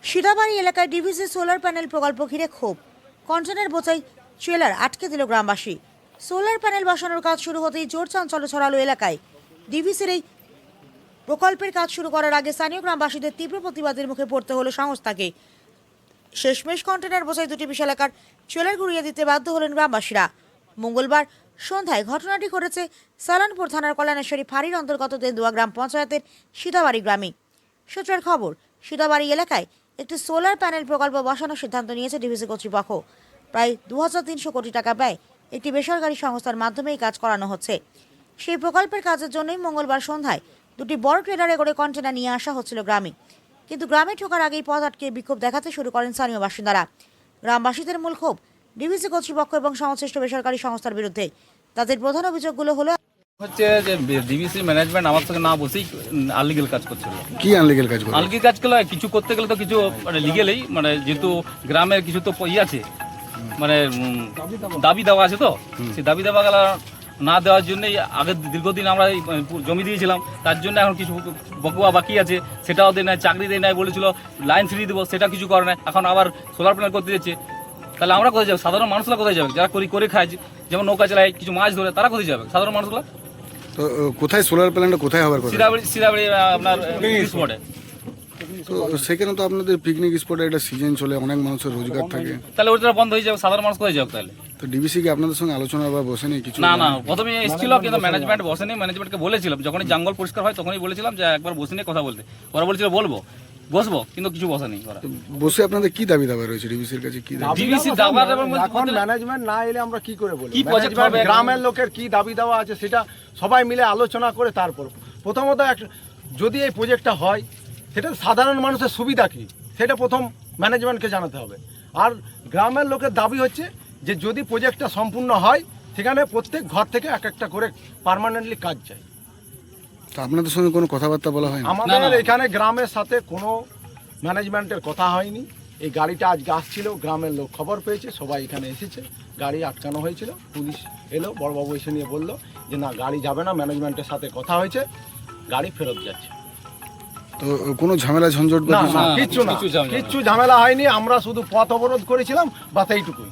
সিদাবাড়ি এলাকায় DVC solar panel প্রকল্প ঘিরে ক্ষোভ। কন্টেনার বোঝাই ট্রেলার আটকে দিল গ্রামবাসী। সোলার প্যানেল বসানোর কাজ শুরু হতেই জোর চাঞ্চল্য ছড়ালো এলাকায়। ডিভিসির এই প্রকল্পের কাজ শুরু করার আগে স্থানীয় গ্রামবাসীদের তীব্র প্রতিবাদের মুখে পড়তে হলো সংস্থাকে। শেষমেশ কন্টেনার বোঝাই দুটি বিশালাকার ট্রেলার ঘুরিয়ে দিতে বাধ্য হলেন গ্রামবাসীরা। মঙ্গলবার সন্ধ্যায় ঘটনাটি ঘটেছে সালানপুর থানার কল্যাণেশ্বরী ফাঁড়ির অন্তর্গত তেন্দুয়া গ্রাম পঞ্চায়েতের সিদাবাড়ি গ্রামে। সূত্রের খবর, সিদাবাড়ি এলাকায় একটি সোলার প্যানেল প্রকল্প বসানোর সিদ্ধান্ত নিয়েছে ডিভিসি কর্তৃপক্ষ। প্রায় 2300 কোটি টাকা ব্যয় একটি বেসরকারি সংস্থার মাধ্যমে এই কাজ করানো হচ্ছে। সেই প্রকল্পের কাজের জন্যই মঙ্গলবার সন্ধ্যায় দুটি বড় ট্রেলারে করে কন্টেনার নিয়ে আসা হচ্ছিল গ্রামে। কিন্তু গ্রামে ঢোকার আগেই পথ আটকে বিক্ষোভ দেখাতে শুরু করেন স্থানীয় বাসিন্দারা। গ্রামবাসীদের মূল ক্ষোভ ডিভিসি কর্তৃপক্ষ এবং সংশ্লিষ্ট বেসরকারি সংস্থার বিরুদ্ধে। তাদের প্রধান অভিযোগগুলো হলো হচ্ছে যে ডিভিসি ম্যানেজমেন্ট আমার সঙ্গে না বসেই আনলিগেল কাজ করছিল। কি আনলিগেল কাজ করে? আনলিগেল কাজ করলে কিছু করতে গেলে তো কিছু মানে লিগেলেই, মানে যেহেতু গ্রামের কিছু তো আছে, মানে দাবি দেওয়া আছে, তো সেই দাবি দেওয়া গেল না দেওয়ার জন্যই আগে দীর্ঘদিন আমরা জমি দিয়েছিলাম, তার জন্য এখন কিছু বকুয়া বাকি আছে, সেটাও দেয় নাই, চাকরি দেয় নাই, বলেছিল লাইন ফ্রি দেবো, সেটা কিছু করে না, এখন আবার সোলার প্যানেল করতে যাচ্ছে। তাহলে আমরা কোথায় যাবো? সাধারণ মানুষরা কোথায় যাবে? যারা করে খায়, যেমন নৌকা চালায়, কিছু মাছ ধরে, তারা কোথায় যাবে? সাধারণ মানুষগুলো। তো কোথায় সোলার প্যানেলটা কোথায় হবার কথা? সিদাবাড়ি আপনার স্পটে। তো সেখানে তো আপনাদের পিকনিক স্পটে একটা সিজন চলে, অনেক মানুষের রোজগার থাকে, তাহলে ওটা বন্ধ হয়ে যাবে, সাধারণ মানুষ কোথায় যাবে তাহলে? তো ডিবিসি কি আপনাদের সঙ্গে আলোচনা বা বসেনি কিছু? না, প্রথমে এসেছিল, কিন্তু ম্যানেজমেন্ট বসেনি। ম্যানেজমেন্টকে বলেছিলাম, যখনই জঙ্গল পরিষ্কার হয় তখনই বলেছিলাম যে একবার বসে নিয়ে কথা বলতে। ওরা বলছিল বসবো, কিন্তু কিছু বসেনি। বসে আপনাদের কি দাবি দাবা রয়েছে ডিবিসির কাছে? কি দাবি? ডিভিসি দাবার এখন ম্যানেজমেন্ট না এলে আমরা কি করে বলি? কি প্রজেক্ট হবে, গ্রামের লোকের কি দাবি দেওয়া আছে সেটা সবাই মিলে আলোচনা করে তারপর প্রথমত যদি এই প্রজেক্টটা হয়, সেটা সাধারণ মানুষের সুবিধা কি সেটা প্রথম ম্যানেজমেন্টকে জানাতে হবে। আর গ্রামের লোকের দাবি হচ্ছে যে যদি প্রজেক্টটা সম্পূর্ণ হয়, সেখানে প্রত্যেক ঘর থেকে এক একটা করে পার্মানেন্টলি কাজ চাই। তো আপনাদের সঙ্গে কোনো কথাবার্তা বলা হয়? আমাদের এখানে গ্রামের সাথে কোনো ম্যানেজমেন্টের কথা হয়নি। এই গাড়িটা আজকে আসছিল, গ্রামের লোক খবর পেয়েছে, সবাই এখানে এসেছে, গাড়ি আটকানো হয়েছিল, পুলিশ এলো, বড়বাবু এসে নিয়ে বললো যে না, গাড়ি যাবে না, ম্যানেজমেন্টের সাথে কথা হয়েছে, গাড়ি ফেরত যাচ্ছে। তো কোনো ঝামেলা ঝঞ্ঝট বা কিচ্ছু ঝামেলা হয়নি। আমরা শুধু পথ অবরোধ করেছিলাম, বা এইটুকুই।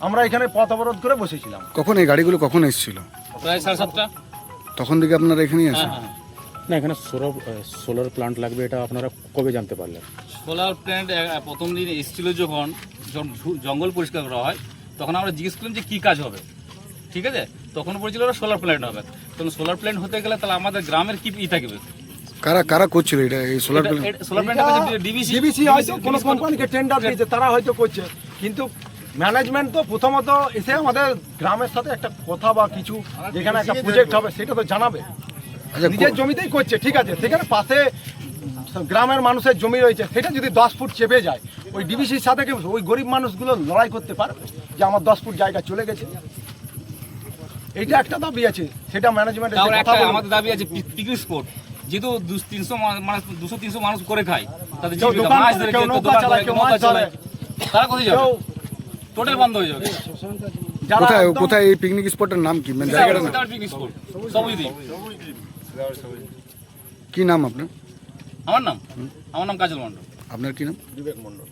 আমরা এখানে পথ অবরোধ করে বসেছিলাম। কখন এই গাড়িগুলো কখন এসেছিল? প্রায় 7:30। তখন থেকে আপনারা এখানেই আছেন? না, এখানে সোলার প্ল্যান্ট লাগবে, এটা আপনারা কবে জানতে পারলেন? সোলার প্ল্যান্ট প্রথম দিন এসেছিল, যখন জঙ্গল পরিষ্কার করা হয়, তখন আমরা জিজ্ঞেস করলাম যে কি কাজ হবে, ঠিক আছে? তখন বলছিল ওরা সোলার প্ল্যান্ট হবে। তখন সোলার প্ল্যান্ট হতে গেলে তাহলে আমাদের গ্রামের কি থাকবে? কারা করছিল এটা? এই solar panel solar plant DBC হয়তো কোনো কোম্পানিকে টেন্ডার দিয়েছে, তারা হয়তো করছে, কিন্তু ম্যানেজমেন্ট তো প্রথমত এসে আমাদের গ্রামের সাথে একটা কথা বা কিছু যেখানে একটা প্রজেক্ট হবে সেটা তো জানাবে। নিজের জমিতেই করছে, ঠিক আছে, সেখানে পাশে গ্রামের মানুষের জমি রয়েছে, সেটা যদি 10 ফুট চেপে যায়, ওই ডিবিসির সাথে ওই গরিব মানুষগুলো লড়াই করতে পারবে যে আমার 10 ফুট জায়গা চলে গেছে? এইটা একটা দাবি আছে, সেটা ম্যানেজমেন্ট। আমাদের দাবি আছে পিকনিক স্পট, যেহেতু 200-300 মানুষ করে খায়, তাদের তারা কোথায় যাবে? টোটাল বন্ধ হয়ে যাবে। কোথায় এই পিকনিক স্পটের নাম কি? মানে জায়গাটার নাম কি? নাম আপনার? আমার নাম কাজল মন্ডল। আপনার কি নাম? বিবেক মন্ডল।